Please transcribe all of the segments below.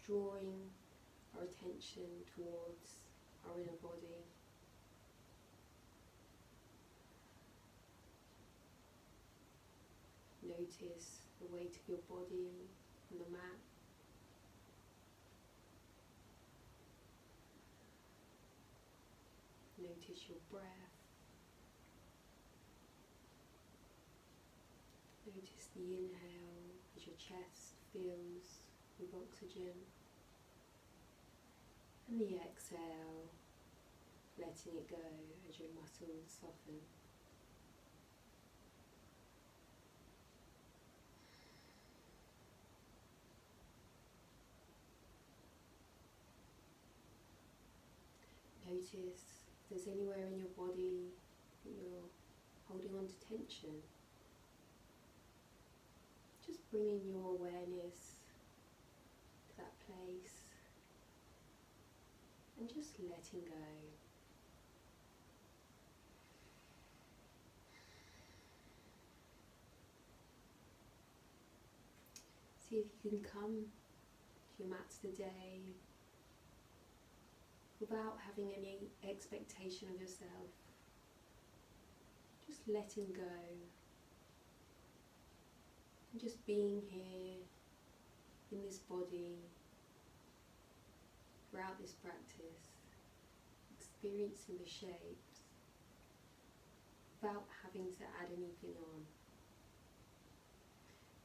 drawing our attention towards our inner body. Notice the weight of your body on the mat. Notice your breath. Notice the inhale as your chest fills with oxygen, and the exhale, letting it go as your muscles soften. Notice if there's anywhere in your body that you're holding on to tension. Just bringing your awareness to that place and just letting go. See if you can come to your mat today without having any expectation of yourself. Just letting go. And just being here in this body throughout this practice, experiencing the shapes without having to add anything on.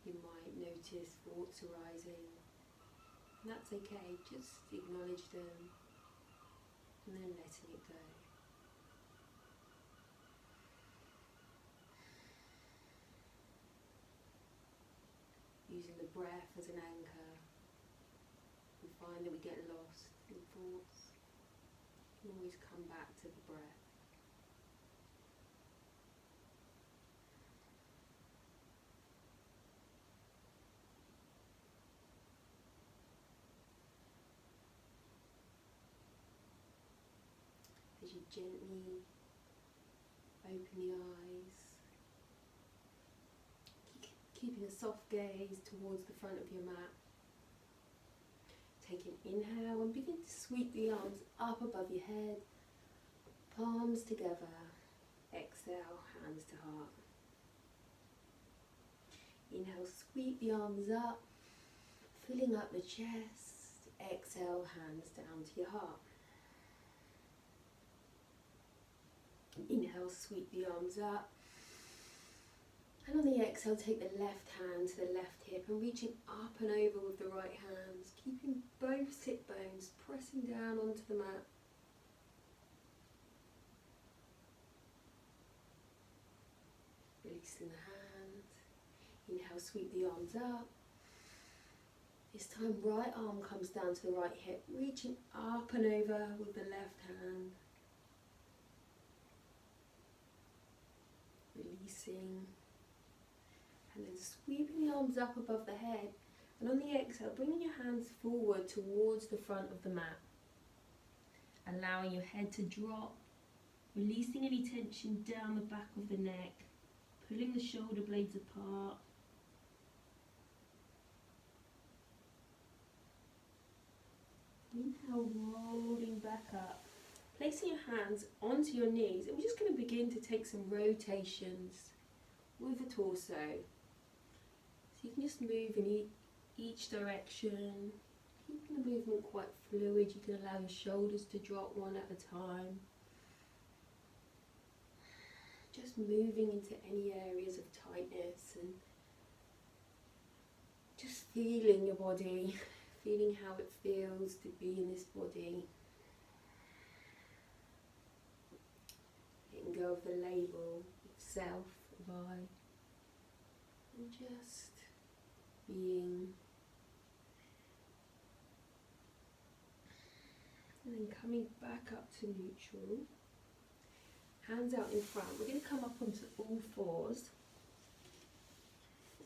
You might notice thoughts arising, and that's okay, just acknowledge them and then letting it go. Using the breath as an anchor, we find that we get lost in thoughts. You can always come back to the breath. As you gently open the eyes, keeping a soft gaze towards the front of your mat. Take an inhale and begin to sweep the arms up above your head, palms together. Exhale, hands to heart. Inhale, sweep the arms up, filling up the chest. Exhale, hands down to your heart. Inhale, sweep the arms up. And on the exhale, take the left hand to the left hip and reaching up and over with the right hands, keeping both sit bones pressing down onto the mat. Releasing the hands. Inhale, sweep the arms up. This time, right arm comes down to the right hip, reaching up and over with the left hand. Releasing. And then sweeping the arms up above the head. And on the exhale, bringing your hands forward towards the front of the mat. Allowing your head to drop. Releasing any tension down the back of the neck. Pulling the shoulder blades apart. Inhale, rolling back up. Placing your hands onto your knees. And we're just going to begin to take some rotations with the torso. So you can just move in each direction, keeping the movement quite fluid. You can allow your shoulders to drop one at a time. Just moving into any areas of tightness and just feeling your body, feeling how it feels to be in this body. Letting go of the label of self, of I, and just being. And then coming back up to neutral. Hands out in front. We're going to come up onto all fours.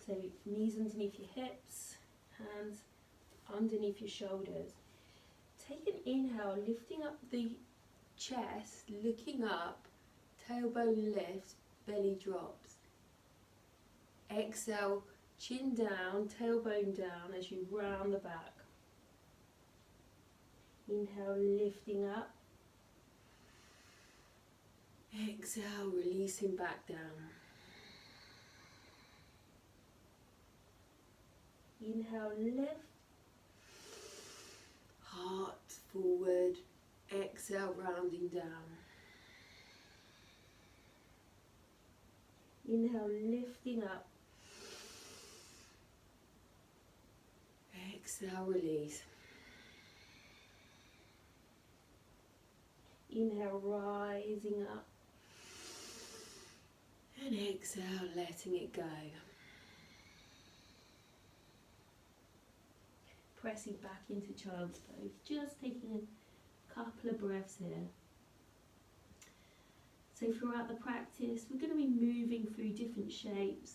So knees underneath your hips, hands underneath your shoulders. Take an inhale, lifting up the chest, looking up, tailbone lifts, belly drops. Exhale, chin down, tailbone down as you round the back. Inhale, lifting up. Exhale, releasing back down. Inhale, lift. Heart forward. Exhale, rounding down. Inhale, lifting up. Exhale, release. Inhale, rising up. And exhale, letting it go. Pressing back into child's pose. Just taking a couple of breaths here. So throughout the practice, we're going to be moving through different shapes.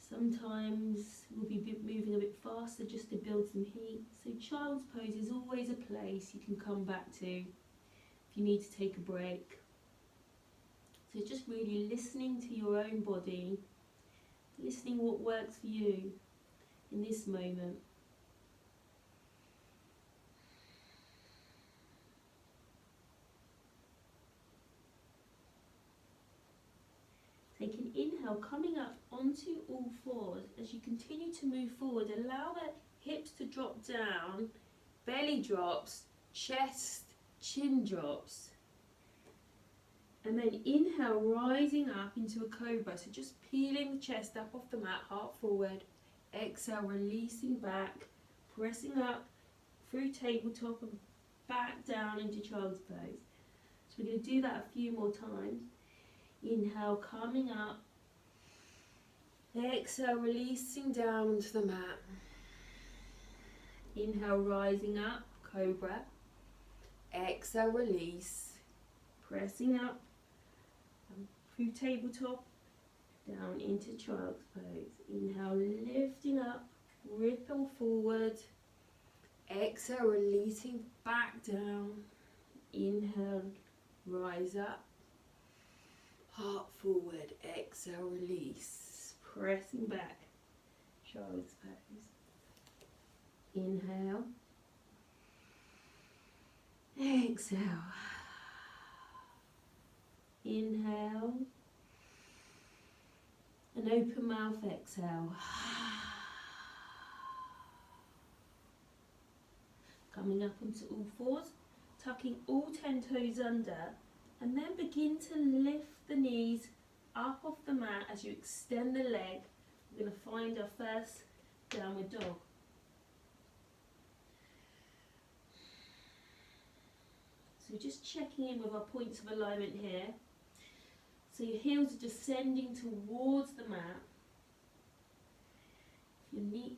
Sometimes we'll be moving a bit faster just to build some heat. So child's pose is always a place you can come back to if you need to take a break. So just really listening to your own body, listening what works for you in this moment. Take an inhale, coming up onto all fours. As you continue to move forward, allow the hips to drop down, belly drops, chest, chin drops. And then inhale, rising up into a cobra. So just peeling the chest up off the mat, heart forward. Exhale, releasing back, pressing up through tabletop and back down into child's pose. So we're going to do that a few more times. Inhale, coming up. Exhale, releasing down onto the mat. Inhale, rising up, cobra. Exhale, release. Pressing up through tabletop, down into child's pose. Inhale, lifting up, ripple forward. Exhale, releasing back down. Inhale, rise up. Heart forward, exhale, release. Pressing back, child's pose. Inhale. Exhale. Inhale. And open mouth, exhale. Coming up onto all fours, tucking all 10 toes under, and then begin to lift the knees up off the mat as you extend the leg. We're going to find our first downward dog. So just checking in with our points of alignment here. So your heels are descending towards the mat.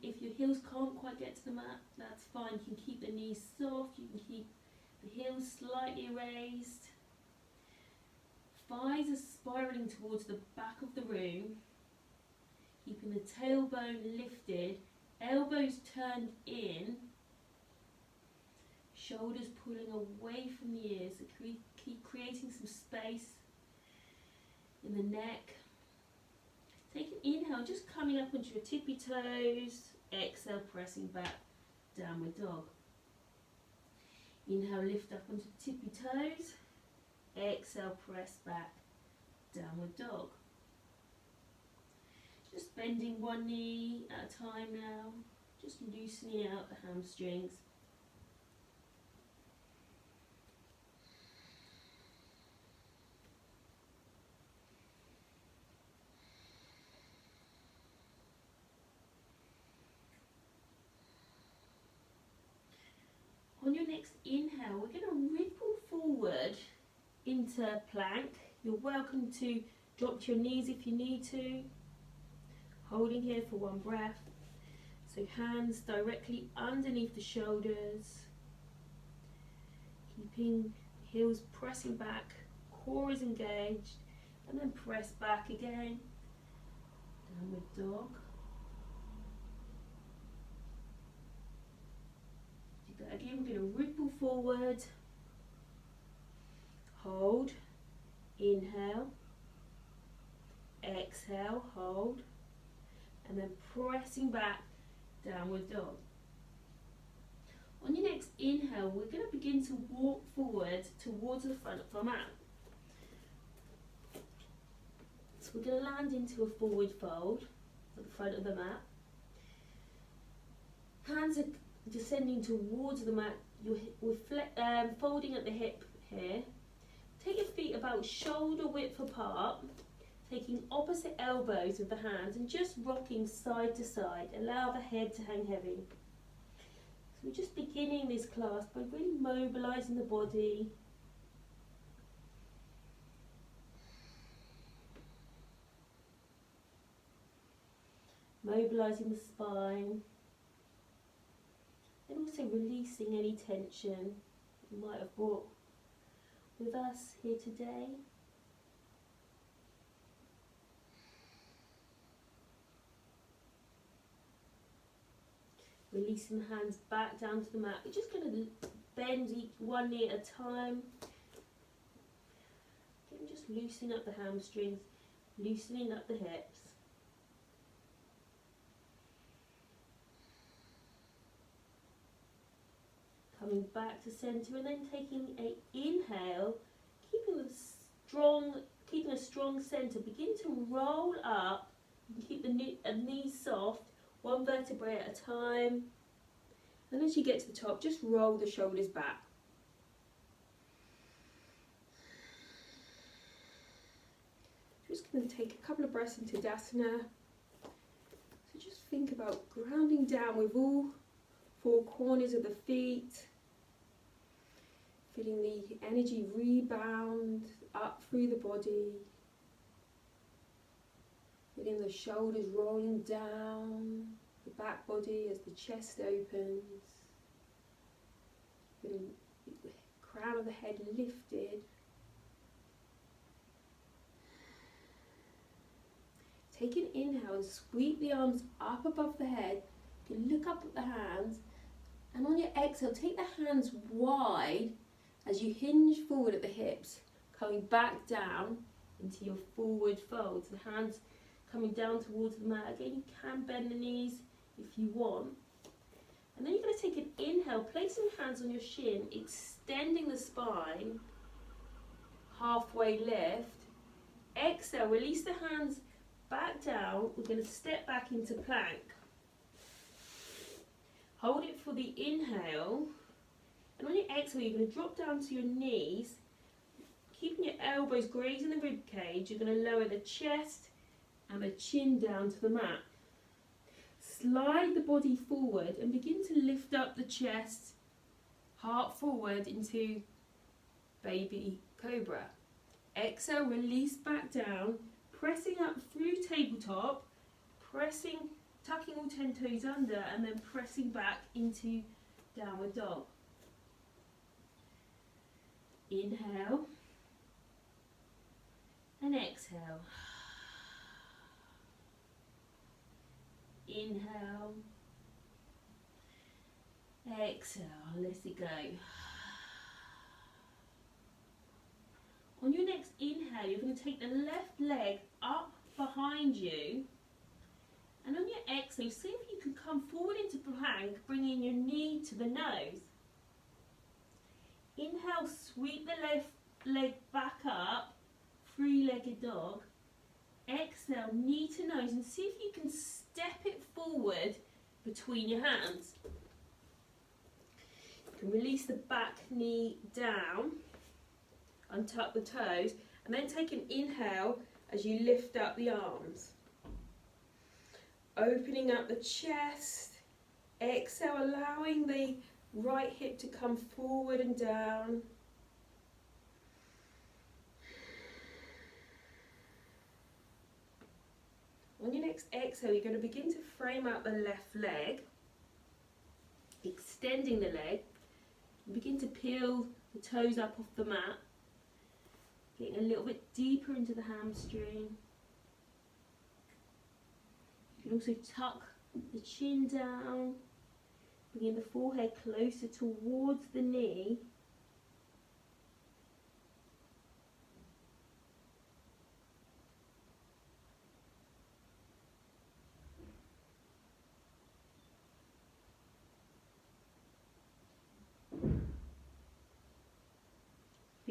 If your heels can't quite get to the mat, that's fine. You can keep the knees soft, you can keep the heels slightly raised. Thighs are spiraling towards the back of the room, keeping the tailbone lifted, elbows turned in, shoulders pulling away from the ears, so keep creating some space in the neck. Take an inhale, just coming up onto your tippy toes. Exhale, pressing back, downward dog. Inhale, lift up onto tippy toes. Exhale, press back, downward dog. Just bending one knee at a time now, just loosening out the hamstrings. On your next inhale, we're going to ripple forward into plank. You're welcome to drop to your knees if you need to. Holding here for one breath. So hands directly underneath the shoulders. Keeping heels pressing back, core is engaged, and then press back again. Downward dog. Do that again. We're going to ripple forward. Hold. Inhale. Exhale. Hold. And then pressing back, downward dog. On your next inhale, we're going to begin to walk forward towards the front of our mat. So we're going to land into a forward fold at the front of the mat. Hands are descending towards the mat. We're folding at the hip here. Take your feet about shoulder width apart, taking opposite elbows with the hands and just rocking side to side. Allow the head to hang heavy. So we're just beginning this class by really mobilising the body. Mobilising the spine. And also releasing any tension you might have brought with us here today. Releasing the hands back down to the mat. We're just going to bend each one knee at a time. Again, just loosening up the hamstrings, loosening up the hips. Coming back to centre and then taking an inhale, keeping a strong centre. Begin to roll up and keep the knees soft, one vertebrae at a time. And as you get to the top, just roll the shoulders back. Just going to take a couple of breaths into Tadasana. So just think about grounding down with all four corners of the feet. Feeling the energy rebound up through the body. Feeling the shoulders rolling down the back body as the chest opens. Feeling the crown of the head lifted. Take an inhale and sweep the arms up above the head. You can look up at the hands. And on your exhale, take the hands wide as you hinge forward at the hips, coming back down into your forward fold. So the hands coming down towards the mat. Again, you can bend the knees if you want. And then you're going to take an inhale, placing your hands on your shin, extending the spine, halfway lift. Exhale, release the hands back down. We're going to step back into plank. Hold it for the inhale, and on your exhale you're going to drop down to your knees, keeping your elbows grazing the rib cage. You're going to lower the chest and the chin down to the mat. Slide the body forward and begin to lift up the chest, heart forward into baby cobra. Exhale, release back down, pressing up through tabletop, tucking all 10 toes under and then pressing back into downward dog. Inhale and exhale. Inhale, exhale, let it go. On your next inhale, you're going to take the left leg up behind you. And on your exhale, see if you can come forward into plank, bringing your knee to the nose. Inhale, sweep the left leg back up, three-legged dog. Exhale, knee to nose, and see if you can step it forward between your hands. You can release the back knee down, untuck the toes, and then take an inhale as you lift up the arms. Opening up the chest. Exhale, allowing the right hip to come forward and down. On your next exhale, you're going to begin to frame out the left leg, extending the leg. Begin to peel the toes up off the mat, getting a little bit deeper into the hamstring. You can also tuck the chin down, bringing the forehead closer towards the knee.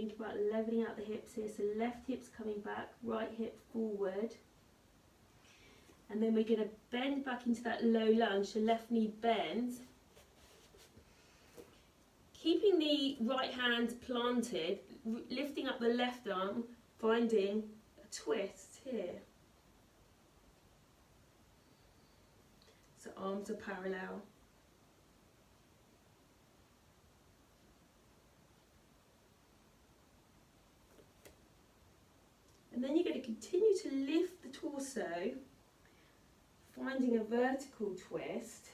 think about leveling out the hips here. So left hip's coming back, right hip forward. And then we're going to bend back into that low lunge, so left knee bends. Keeping the right hand planted, lifting up the left arm, finding a twist here. So arms are parallel. And then you're going to continue to lift the torso, finding a vertical twist.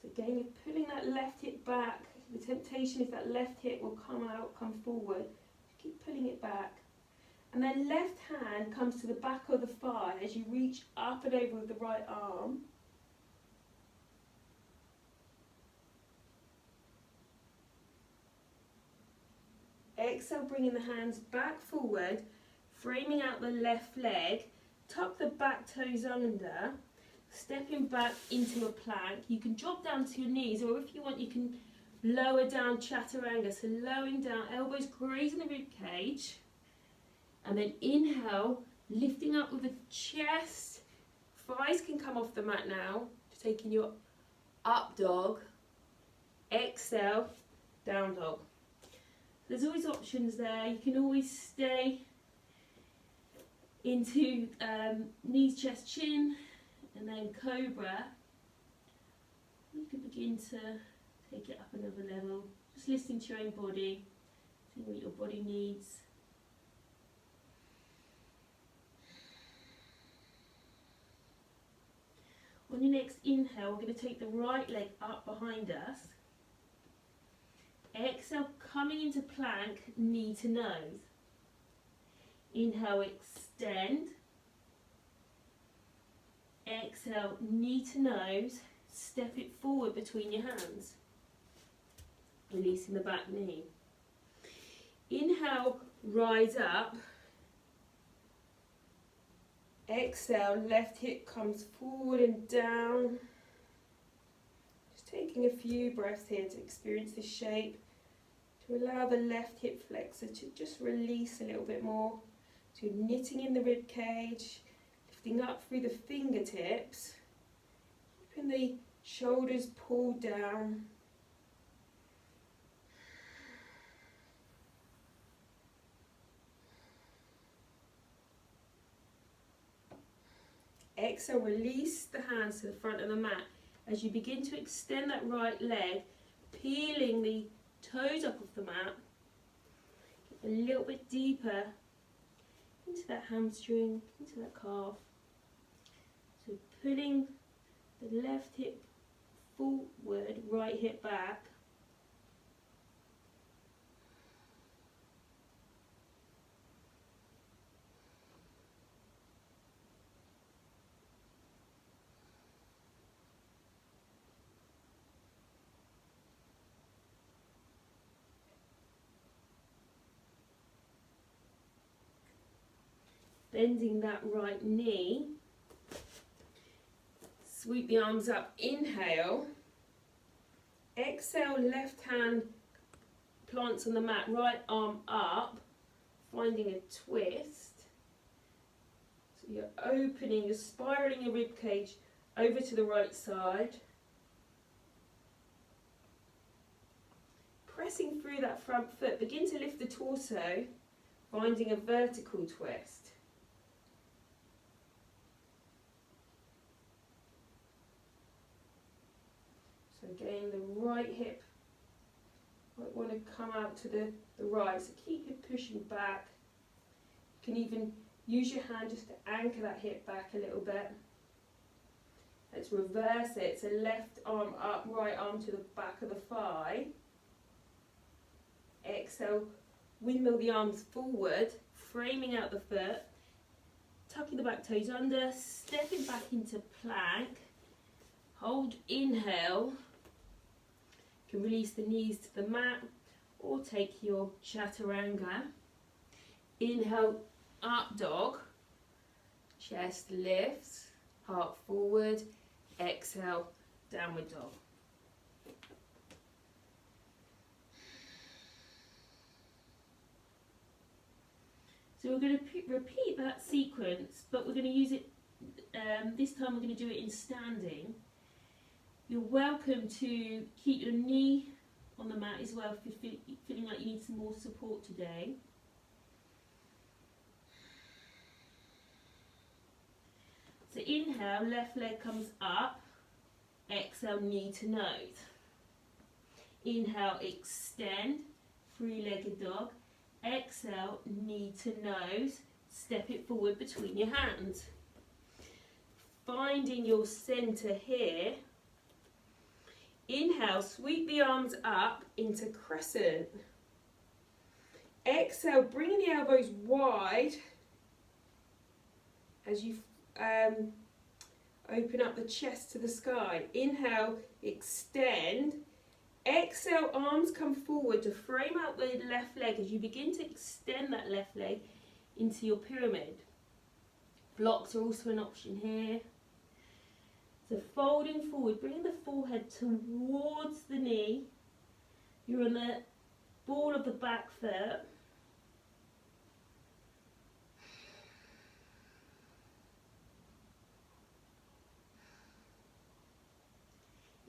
So again, you're pulling that left hip back. The temptation is that left hip will come out, come forward. Keep pulling it back. And then left hand comes to the back of the thigh as you reach up and over with the right arm. Exhale, bringing the hands back forward, framing out the left leg, tuck the back toes under, stepping back into a plank. You can drop down to your knees, or if you want you can lower down chaturanga, so lowering down, elbows grazing the rib cage, and then inhale, lifting up with the chest, thighs can come off the mat now, taking your up dog, exhale, down dog. There's always options there. You can always stay into knees, chest, chin, and then cobra. You can begin to take it up another level. Just listening to your own body, seeing what your body needs. On your next inhale, we're going to take the right leg up behind us. Exhale, coming into plank, knee to nose. Inhale, extend. Exhale, knee to nose. Step it forward between your hands. Releasing the back knee. Inhale, rise up. Exhale, left hip comes forward and down. Just taking a few breaths here to experience the shape. To allow the left hip flexor to just release a little bit more. So knitting in the rib cage, lifting up through the fingertips, keeping the shoulders pulled down. Exhale, release the hands to the front of the mat as you begin to extend that right leg, peeling the toes up off the mat, get a little bit deeper into that hamstring, into that calf. So pulling the left hip forward, right hip back. Bending that right knee, sweep the arms up, inhale, exhale, left hand plants on the mat, right arm up, finding a twist. So you're opening, you're spiraling your rib cage over to the right side. Pressing through that front foot, begin to lift the torso, finding a vertical twist. Again, the right hip might want to come out to the right, so keep it pushing back. You can even use your hand just to anchor that hip back a little bit. Let's reverse it, so left arm up, right arm to the back of the thigh. Exhale, windmill the arms forward, framing out the foot, tucking the back toes under, stepping back into plank. Hold, inhale. You can release the knees to the mat or take your chaturanga. Inhale, up dog, chest lifts, heart forward. Exhale, downward dog. So we're going to repeat that sequence, but we're going to use it, this time we're going to do it in standing. You're welcome to keep your knee on the mat as well if you're feeling like you need some more support today. So inhale, left leg comes up, exhale, knee to nose. Inhale, extend, three-legged dog. Exhale, knee to nose, step it forward between your hands. Finding your center here. Inhale, sweep the arms up into crescent. Exhale, bringing the elbows wide as you open up the chest to the sky. Inhale, extend. Exhale, arms come forward to frame out the left leg as you begin to extend that left leg into your pyramid. Blocks are also an option here. So folding forward, bringing the forehead towards the knee. You're on the ball of the back foot.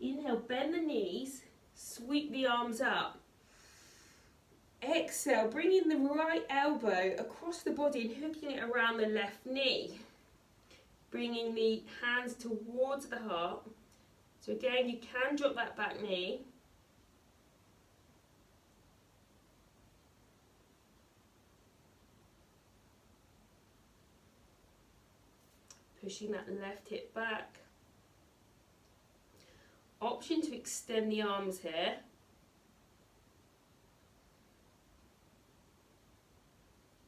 Inhale, bend the knees. Sweep the arms up. Exhale, bringing the right elbow across the body and hooking it around the left knee. Bringing the hands towards the heart. So again, you can drop that back knee. Pushing that left hip back. Option to extend the arms here.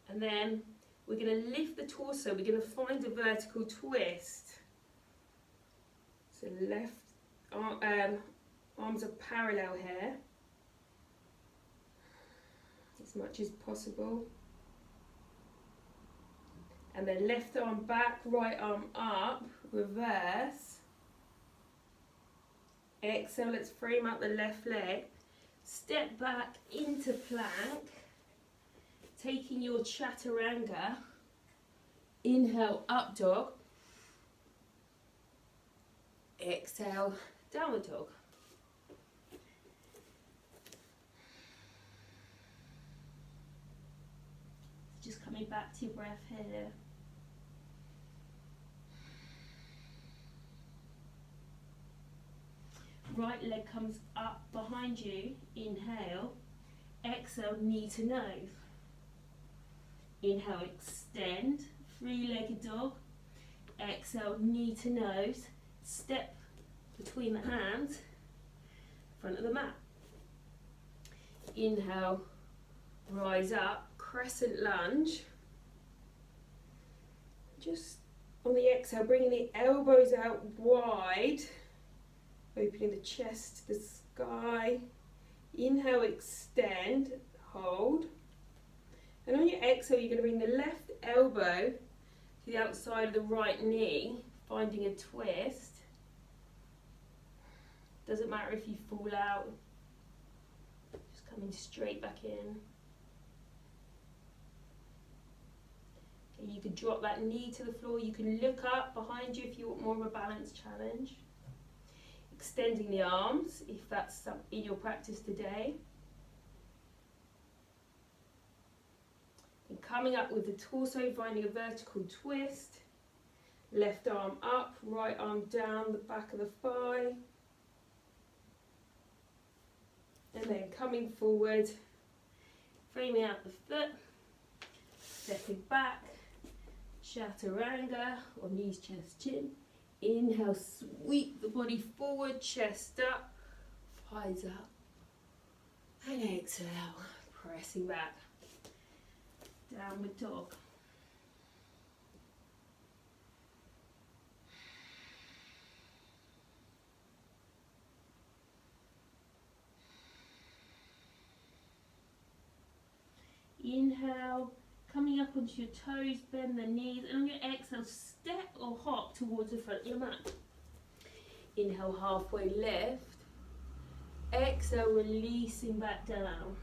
And then we're going to lift the torso. We're going to find a vertical twist. So left arms are parallel here, as much as possible. And then left arm back, right arm up, reverse. Exhale, let's frame out the left leg. Step back into plank. Taking your chaturanga. Inhale, up dog. Exhale, downward dog. Just coming back to your breath here. Right leg comes up behind you. Inhale. Exhale, knee to nose. Inhale, extend, three-legged dog. Exhale, knee to nose. Step between the hands, front of the mat. Inhale, rise up, crescent lunge. Just on the exhale, bringing the elbows out wide. Opening the chest to the sky. Inhale, extend, hold. And on your exhale, you're going to bring the left elbow to the outside of the right knee, finding a twist. Doesn't matter if you fall out, just coming straight back in. Okay, you could drop that knee to the floor. You can look up behind you if you want more of a balance challenge. Extending the arms, if that's in your practice today. And coming up with the torso, finding a vertical twist. Left arm up, right arm down the back of the thigh. And then coming forward, framing out the foot, stepping back, chaturanga, or knees, chest, chin. Inhale, sweep the body forward, chest up, thighs up. And exhale, pressing back. Downward dog. Inhale, coming up onto your toes, bend the knees, and on your exhale, step or hop towards the front of your mat. Inhale, halfway lift. Exhale, releasing back down.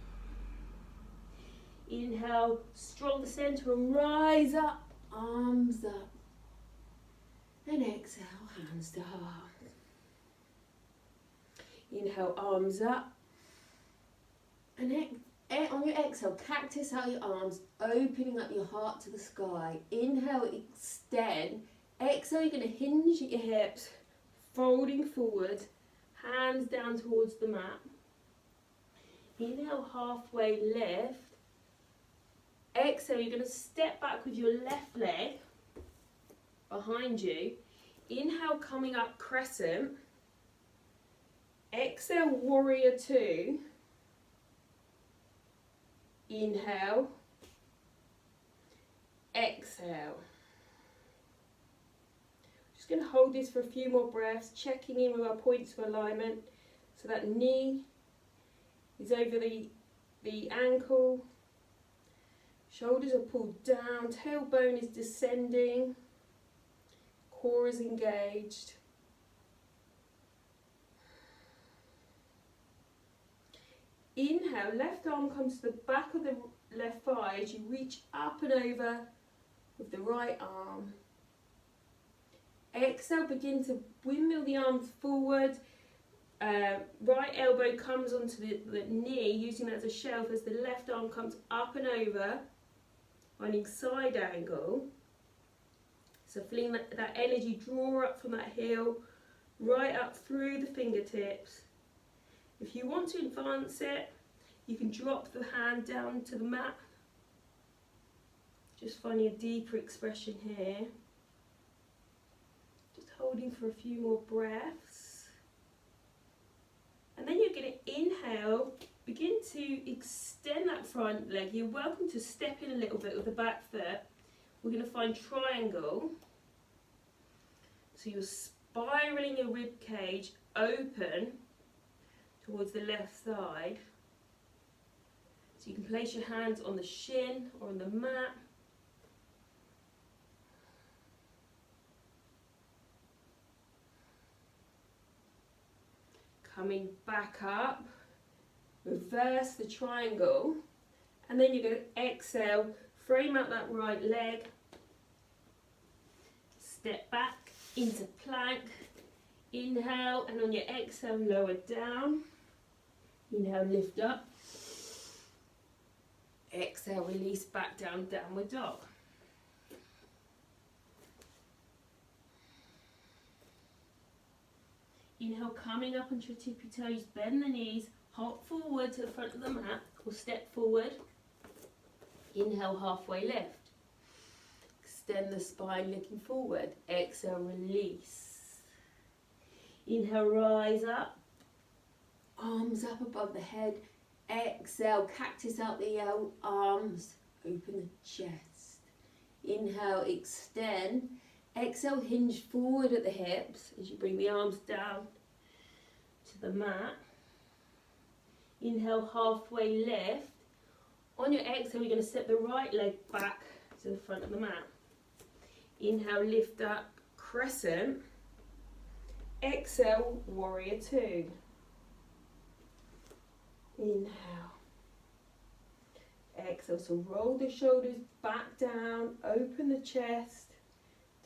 Inhale, strong center and rise up, arms up. And exhale, hands to heart. Inhale, arms up. And on your exhale, cactus out your arms, opening up your heart to the sky. Inhale, extend. Exhale, you're going to hinge at your hips, folding forward, hands down towards the mat. Inhale, halfway lift. Exhale, you're going to step back with your left leg behind you. Inhale, coming up crescent. Exhale, warrior two. Inhale. Exhale. Just going to hold this for a few more breaths, checking in with our points of alignment. So that knee is over the ankle. Shoulders are pulled down, tailbone is descending, core is engaged. Inhale, left arm comes to the back of the left thigh as you reach up and over with the right arm. Exhale, begin to windmill the arms forward. Right elbow comes onto the knee, using that as a shelf as the left arm comes up and over, finding side angle. So feeling that energy draw up from that heel, right up through the fingertips. If you want to advance it, you can drop the hand down to the mat. Just finding a deeper expression here. Just holding for a few more breaths. And then you're going to inhale, begin to extend that front leg. You're welcome to step in a little bit with the back foot. We're going to find triangle. So you're spiraling your rib cage open towards the left side. So you can place your hands on the shin or on the mat. Coming back up, reverse the triangle, and then you're going to exhale, frame out that right leg, step back into plank, inhale, and on your exhale, lower down, inhale, lift up, exhale, release back down, downward dog. Inhale, coming up onto your tippy toes, bend the knees, hop forward to the front of the mat, or step forward. Inhale, halfway lift. Extend the spine looking forward. Exhale, release. Inhale, rise up. Arms up above the head. Exhale, cactus out the arms. Open the chest. Inhale, extend. Exhale, hinge forward at the hips as you bring the arms down to the mat. Inhale, halfway lift. On your exhale, you're going to step the right leg back to the front of the mat. Inhale, lift up, crescent. Exhale, warrior two. Inhale. Exhale, so roll the shoulders back down, open the chest.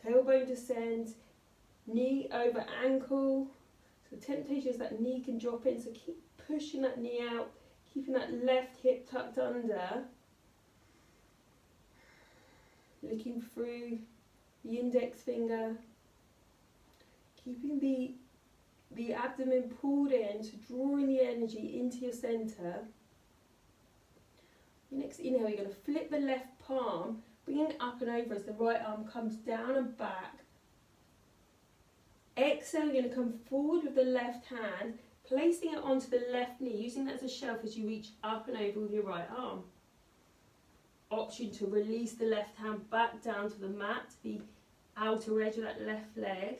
Tailbone descends, knee over ankle. So the temptation is that knee can drop in, so keep pushing that knee out, keeping that left hip tucked under. Looking through the index finger. Keeping the abdomen pulled in, so drawing the energy into your centre. Your next inhale, you're going to flip the left palm, bringing it up and over as the right arm comes down and back. Exhale, you're going to come forward with the left hand, placing it onto the left knee, using that as a shelf as you reach up and over with your right arm. Option to release the left hand back down to the mat, to the outer edge of that left leg.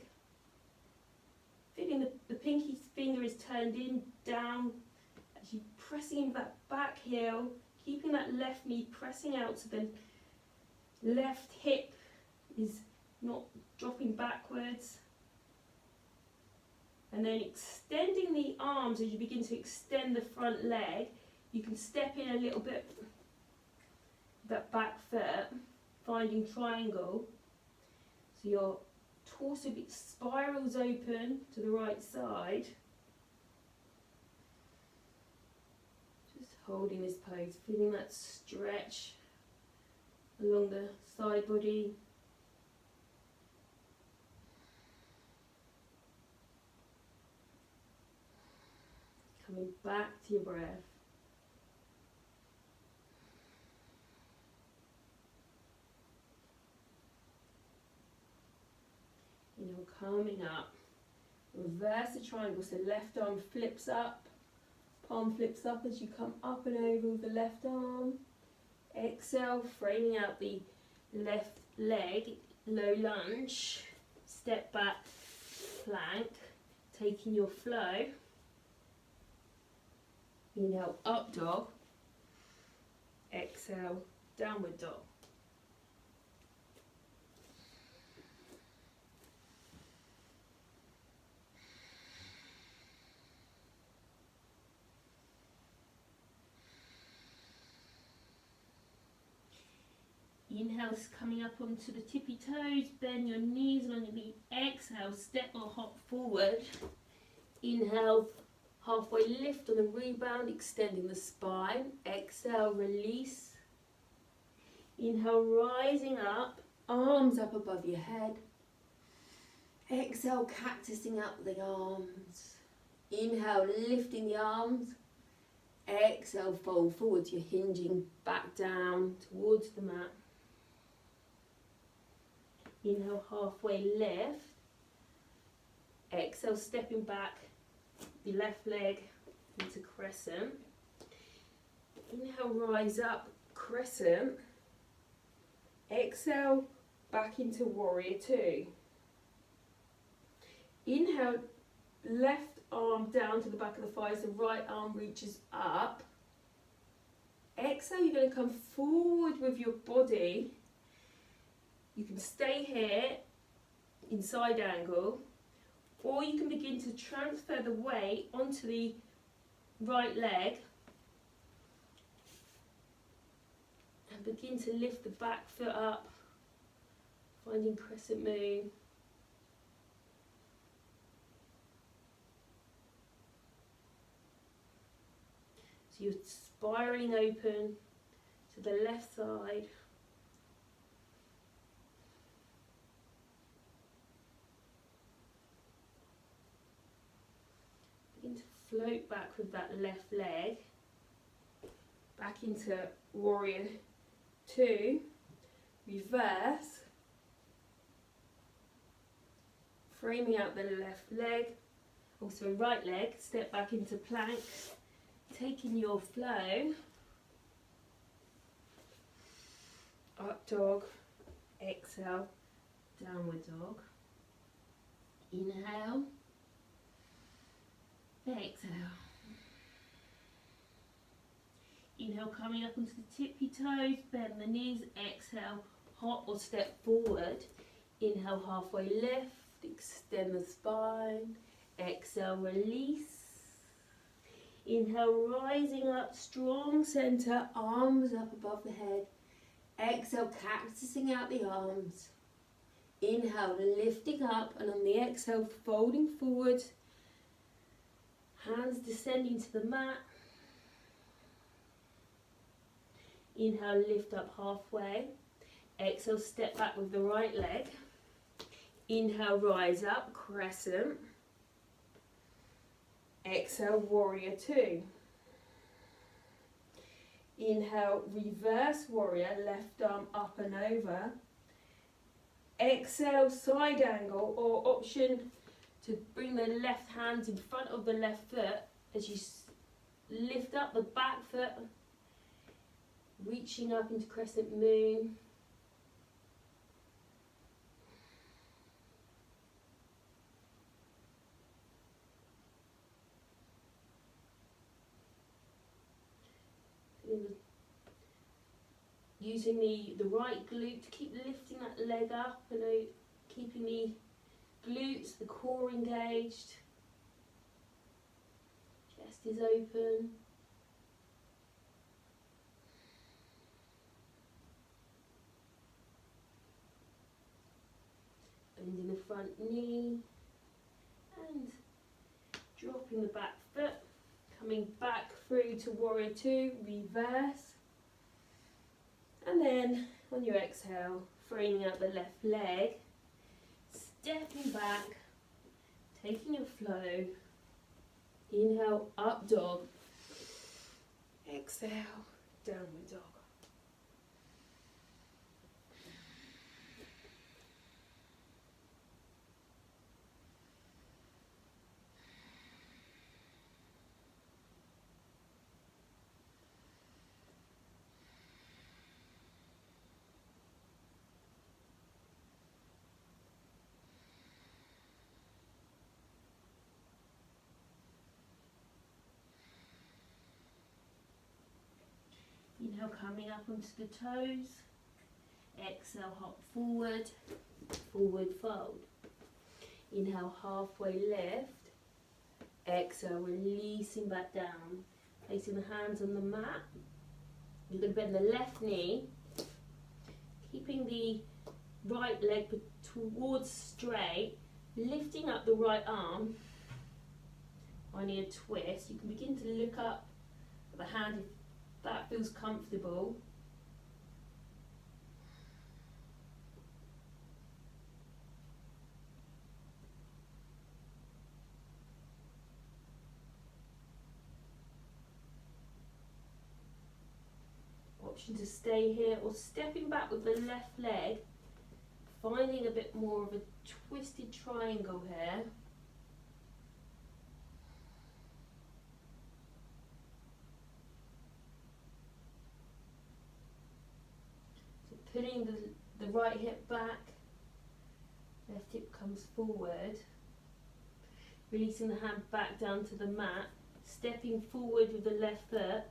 Feeling the pinky finger is turned in, down, as you're pressing into that back heel, keeping that left knee pressing out so the left hip is not dropping backwards. And then extending the arms as you begin to extend the front leg. You can step in a little bit that back foot, finding triangle. So your torso bit spirals open to the right side. Just holding this pose, feeling that stretch along the side body. Coming back to your breath. Inhale, coming up. Reverse the triangle, so left arm flips up, palm flips up as you come up and over with the left arm. Exhale, framing out the left leg, low lunge, step back, plank, taking your flow. Inhale, up dog. Exhale, downward dog. Inhale, coming up onto the tippy toes, bend your knees along your knee. Exhale, step or hop forward. Inhale, halfway lift on the rebound, extending the spine. Exhale, release. Inhale, rising up, arms up above your head. Exhale, cactusing up the arms. Inhale, lifting the arms. Exhale, fold forwards. You're hinging back down towards the mat. Inhale, halfway lift. Exhale, stepping back, the left leg into crescent. Inhale, rise up, crescent. Exhale, back into warrior two. Inhale, left arm down to the back of the thighs, the right arm reaches up. Exhale, you're going to come forward with your body. You can stay here in side angle, or you can begin to transfer the weight onto the right leg and begin to lift the back foot up, finding crescent moon. So you're spiraling open to the left side. Begin to float back with that left leg, back into warrior two, reverse, framing out the left leg, also right leg, step back into plank, taking your flow, up dog, exhale, downward dog, inhale, exhale. Inhale, coming up onto the tippy toes, bend the knees, exhale, hop or step forward. Inhale, halfway lift, extend the spine, exhale, release. Inhale, rising up, strong center, arms up above the head. Exhale, cactusing out the arms. Inhale, lifting up, and on the exhale, folding forward. Hands descending to the mat. Inhale, lift up halfway. Exhale, step back with the right leg. Inhale, rise up, crescent. Exhale, warrior two. Inhale, reverse warrior, left arm up and over. Exhale, side angle, or option to bring the left hand in front of the left foot as you lift up the back foot, reaching up into crescent moon. Using the right glute to keep lifting that leg up and keeping the glutes, the core engaged. Chest is open. bending the front knee and dropping the back foot, coming back through to warrior two, reverse, and then on your exhale, straightening out the left leg, stepping back, taking a flow, inhale, up dog, exhale, downward dog. Inhale, coming up onto the toes. Exhale, hop forward, forward fold. Inhale, halfway lift. Exhale, releasing back down. Placing the hands on the mat. You're going to bend the left knee, keeping the right leg towards straight, lifting up the right arm, finding a twist. You can begin to look up at the hand if that feels comfortable. Option to stay here or stepping back with the left leg, finding a bit more of a twisted triangle here. So putting the right hip back, left hip comes forward, releasing the hand back down to the mat, stepping forward with the left foot.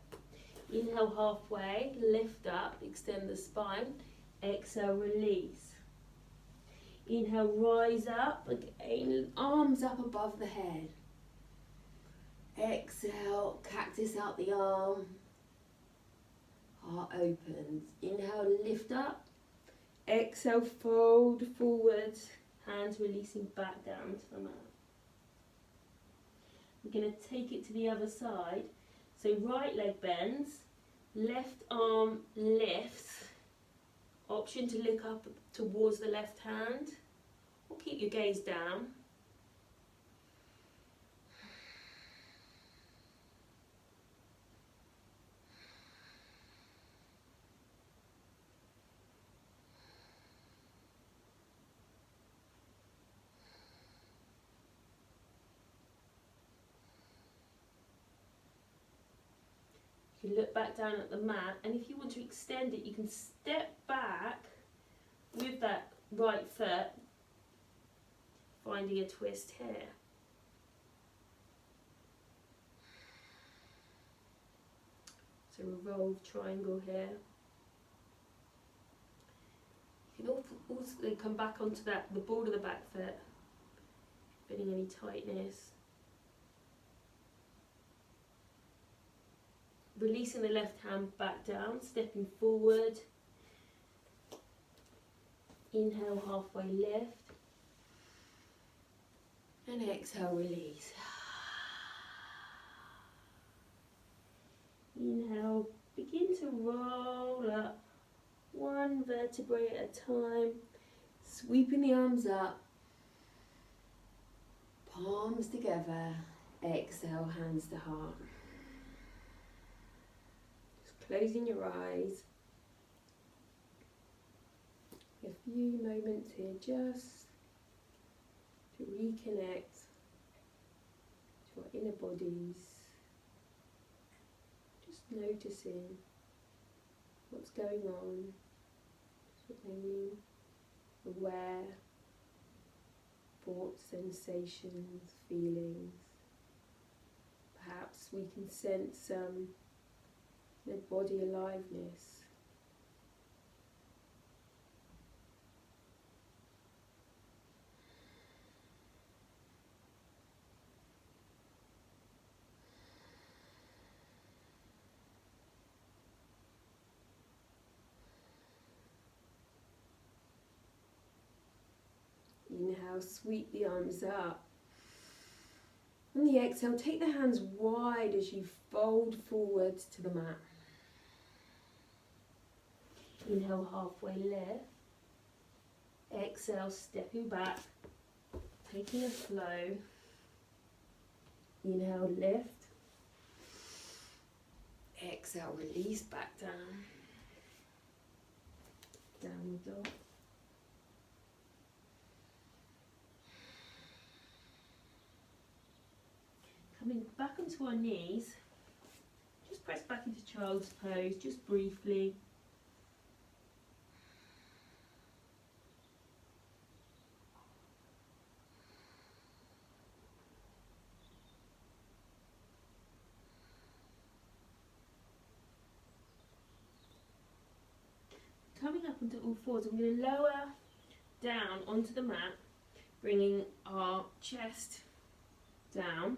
Inhale, halfway, lift up, extend the spine. Exhale, release. Inhale, rise up, again, arms up above the head. Exhale, cactus out the arm. Heart opens. Inhale, lift up. Exhale, fold forward. Hands releasing back down to the mat. We're going to take it to the other side. So right leg bends, left arm lifts. Option to look up towards the left hand, or keep your gaze down. You can look back down at the mat, and if you want to extend it, you can step back with that right foot, finding a twist here. So revolve triangle here. You can also come back onto the ball of the back foot, feeling any tightness. Releasing the left hand back down, stepping forward. Inhale, halfway lift. And exhale, release. Inhale, begin to roll up one vertebrae at a time, sweeping the arms up, palms together. Exhale, hands to heart. Closing your eyes. A few moments here just to reconnect to our inner bodies. Just noticing what's going on. Just remaining aware, thoughts, sensations, feelings. Perhaps we can sense some mid-body aliveness. Inhale, inhale, sweep the arms up. On the exhale, take the hands wide as you fold forwards to the mat. Inhale, halfway lift. Exhale, stepping back, taking a flow. Inhale, lift. Exhale, release back down. Downward dog. Coming back onto our knees, just press back into child's pose, just briefly. Coming up onto all fours, I'm going to lower down onto the mat, bringing our chest down.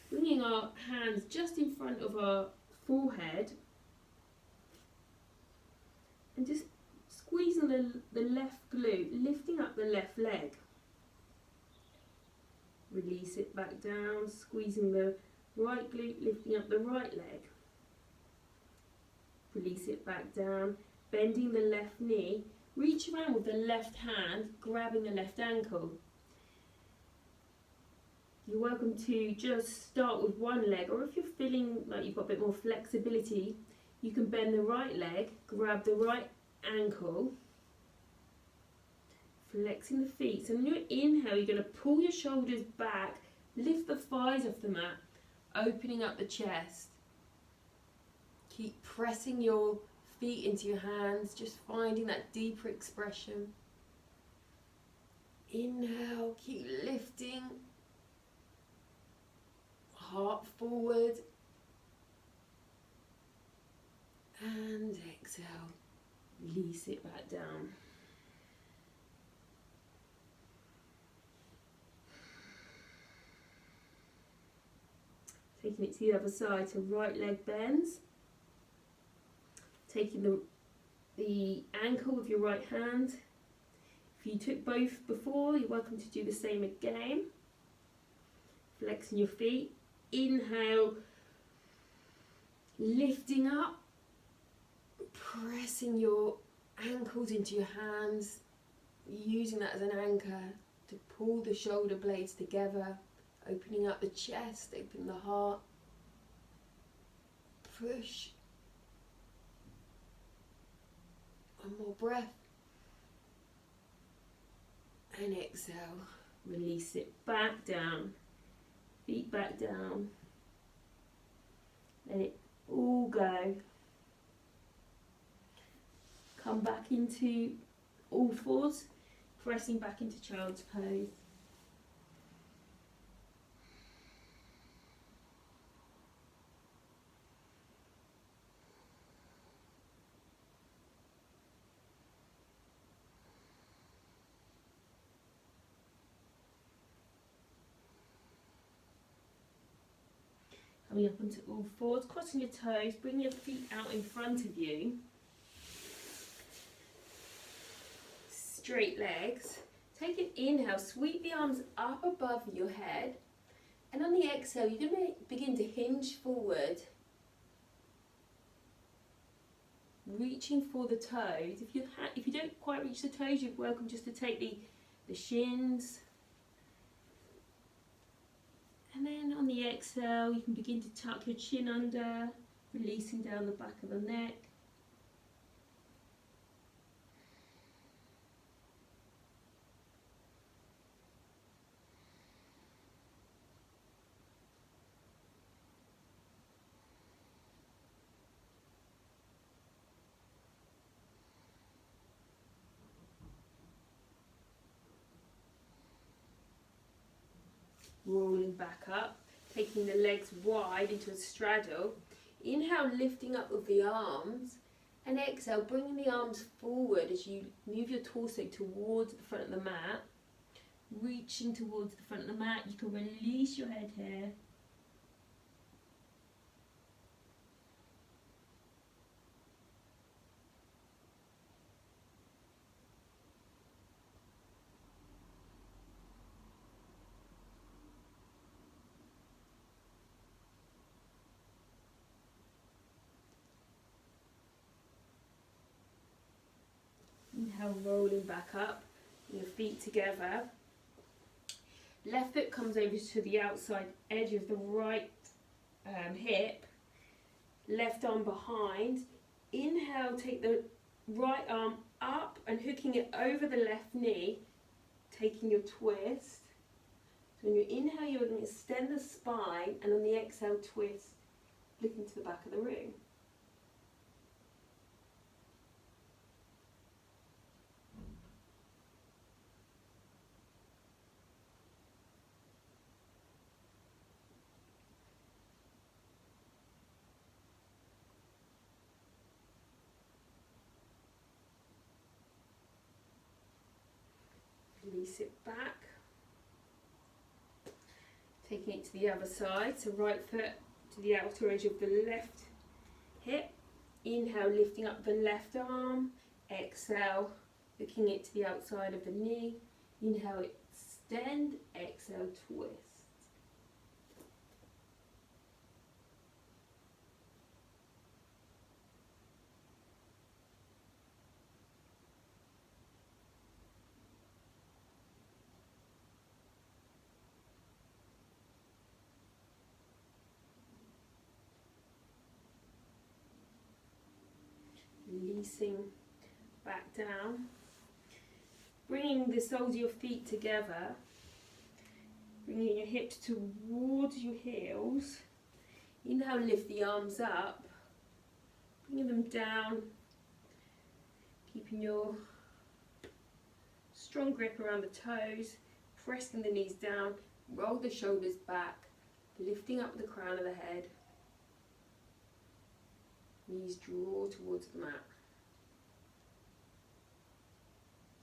Bringing our hands just in front of our forehead and just squeezing the left glute, lifting up the left leg. Release it back down, squeezing the right glute, lifting up the right leg. Release it back down, bending the left knee. Reach around with the left hand, grabbing the left ankle. You're welcome to just start with one leg, or if you're feeling like you've got a bit more flexibility, you can bend the right leg, grab the right ankle, flexing the feet. So on your inhale, you're going to pull your shoulders back, lift the thighs off the mat, opening up the chest. Keep pressing your feet into your hands, just finding that deeper expression. Inhale, keep lifting. Heart forward. And exhale, release it back down. Taking it to the other side, so right leg bends. Taking the ankle with your right hand. If you took both before, you're welcome to do the same again. Flexing your feet. Inhale, lifting up, pressing your ankles into your hands, using that as an anchor to pull the shoulder blades together, opening up the chest, open the heart. Push. One more breath. And exhale, release it back down. Feet back down. Let it all go. Come back into all fours, pressing back into child's pose. Coming up onto all fours, crossing your toes, bring your feet out in front of you. Straight legs. Take an inhale, sweep the arms up above your head. And on the exhale, you're going to begin to hinge forward. Reaching for the toes. If you don't quite reach the toes, you're welcome just to take the shins. And then on the exhale, you can begin to tuck your chin under, releasing down the back of the neck. Rolling back up, taking the legs wide into a straddle. Inhale, lifting up with the arms, and exhale, bringing the arms forward as you move your torso towards the front of the mat. Reaching towards the front of the mat, you can release your head here. Inhale, rolling back up, your feet together. Left foot comes over to the outside edge of the right hip. Left arm behind. Inhale, take the right arm up and hooking it over the left knee, taking your twist. So on your inhale, you're going to extend the spine, and on the exhale, twist, looking to the back of the room. Release it back. Taking it to the other side, so right foot to the outer edge of the left hip. Inhale, lifting up the left arm. Exhale, looking it to the outside of the knee. Inhale, extend. Exhale, twist. Releasing back down, bringing the soles of your feet together, bringing your hips towards your heels. Inhale, lift the arms up, bringing them down, keeping your strong grip around the toes, pressing the knees down, roll the shoulders back, lifting up the crown of the head. Knees draw towards the mat.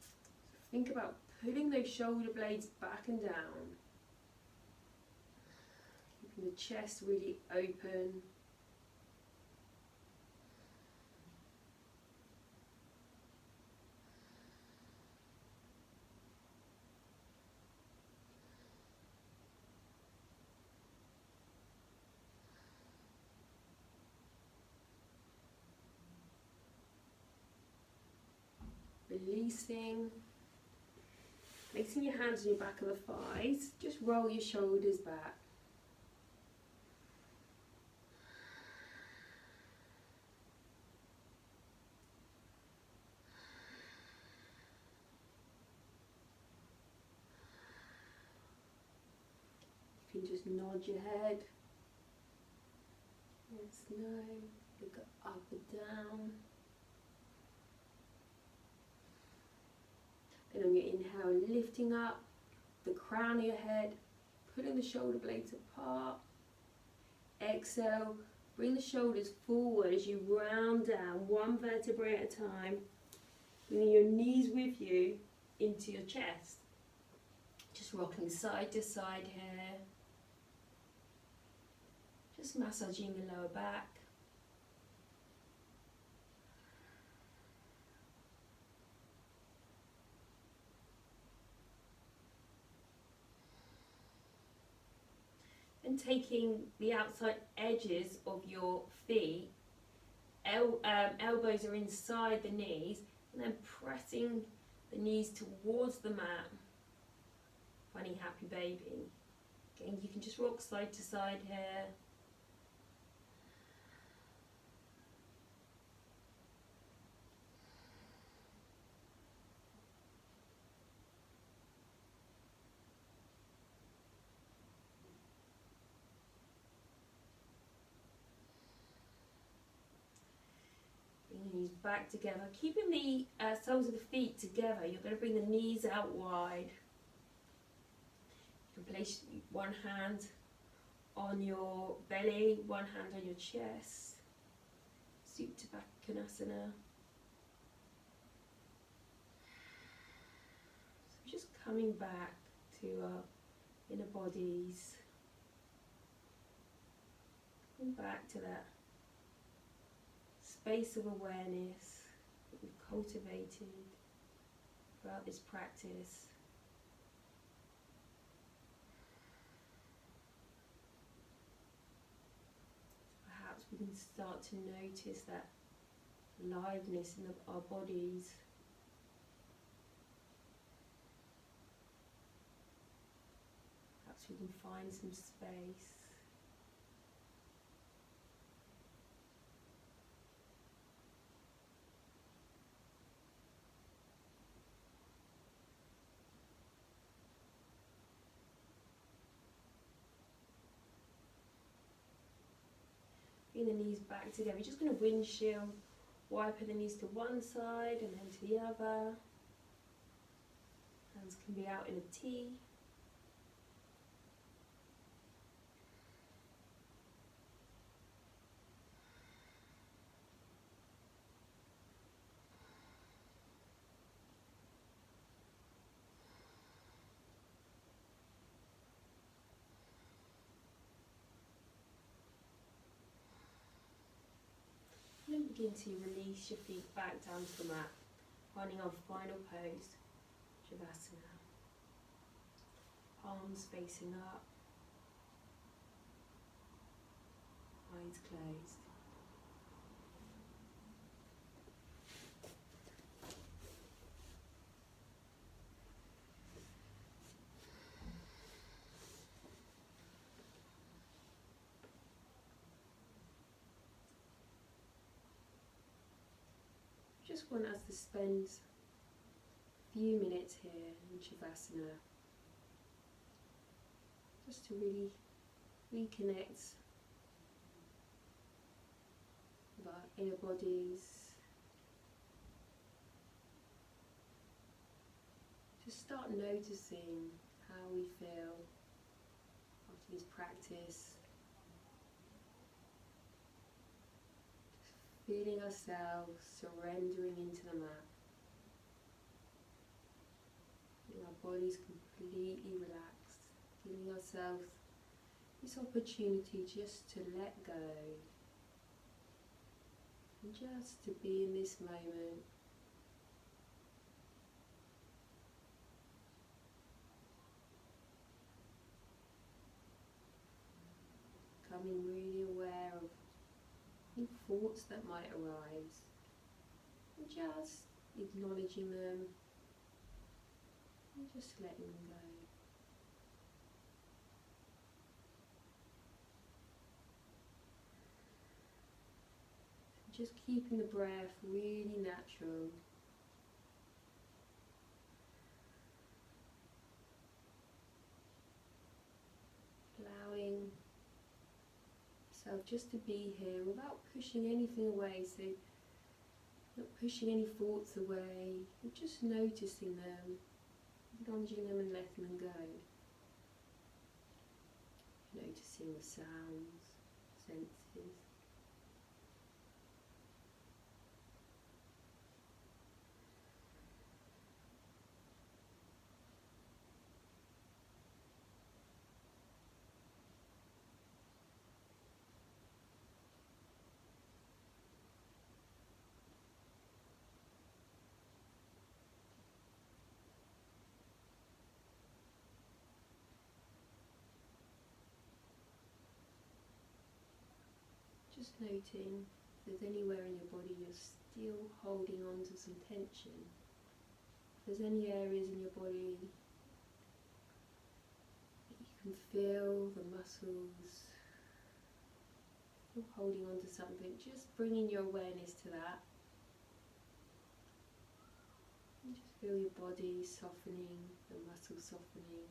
So think about pulling those shoulder blades back and down. Keeping the chest really open. Releasing, placing your hands on your back of the thighs, just roll your shoulders back. You can just nod your head, yes, no, look up and down. Then on your inhale, lifting up the crown of your head, pulling the shoulder blades apart. Exhale, bring the shoulders forward as you round down, one vertebrae at a time, bringing your knees with you into your chest. Just rocking side to side here. Just massaging the lower back. And taking the outside edges of your feet, elbows are inside the knees, and then pressing the knees towards the mat. Funny happy baby. Again, you can just rock side to side here. Knees back together, keeping the soles of the feet together. You're going to bring the knees out wide. You can place one hand on your belly, one hand on your chest. Supta Baddha Konasana. So just coming back to our inner bodies. Coming back to that space of awareness that we've cultivated throughout this practice. Perhaps we can start to notice that aliveness in our bodies, so we can find some space. Bring the knees back together. We're just going to windshield, wiping the knees to one side and then to the other. Hands can be out in a T. And then begin to release your feet back down to the mat, finding our final pose, Shavasana. Palms facing up, eyes closed. Just want us to spend a few minutes here in Shavasana, just to really reconnect with our inner bodies. Just start noticing how we feel after this practice. Feeling ourselves surrendering into the mat. Feeling our bodies completely relaxed. Giving ourselves this opportunity just to let go. And just to be in this moment. Becoming really aware of any thoughts that might arise, and just acknowledging them and just letting them go. Just keeping the breath really natural. Allowing yourself just to be here without pushing anything away, so not pushing any thoughts away, but just noticing them, acknowledging them and letting them go. Noticing the sounds, senses. Just noting if there's anywhere in your body you're still holding on to some tension. If there's any areas in your body that you can feel the muscles still holding on to something, just bringing your awareness to that. And just feel your body softening, the muscles softening.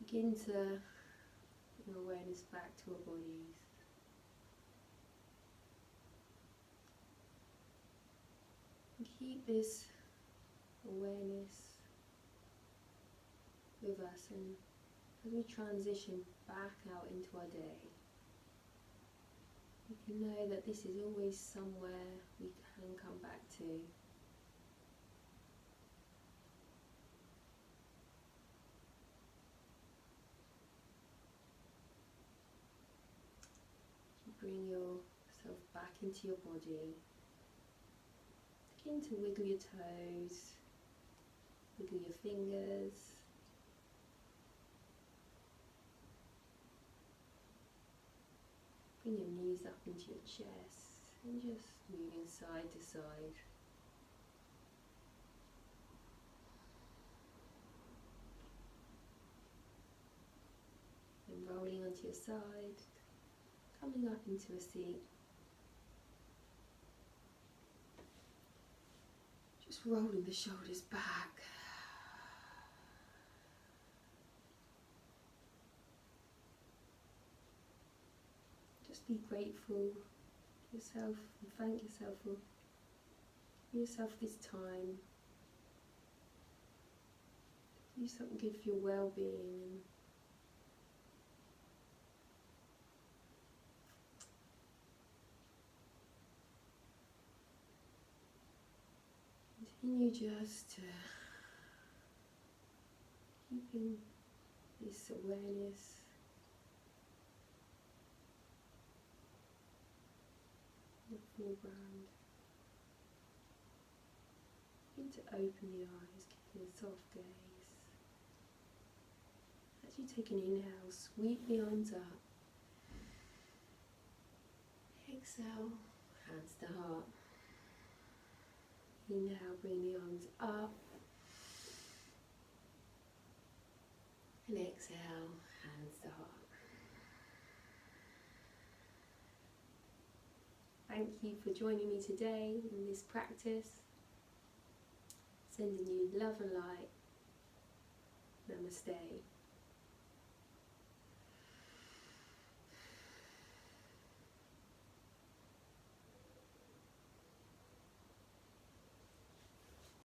begin to bring awareness back to our bodies. And keep this awareness with us, and as we transition back out into our day, we can know that this is always somewhere we can come back to. You bring yourself back into your body. Begin to wiggle your toes, wiggle your fingers. Bring your knees up into your chest and just moving side to side. And rolling onto your side, coming up into a seat. Just rolling the shoulders back. Just be grateful to yourself and thank yourself for giving yourself this time. Do something good for your well-being. Continue just to keeping this awareness in the foreground. Begin to open the eyes, keeping a soft gaze. As you take an inhale, sweep the arms up. Exhale, hands to heart. Inhale, bring the arms up. And exhale, hands to heart. Thank you for joining me today in this practice. Sending you love and light. Namaste.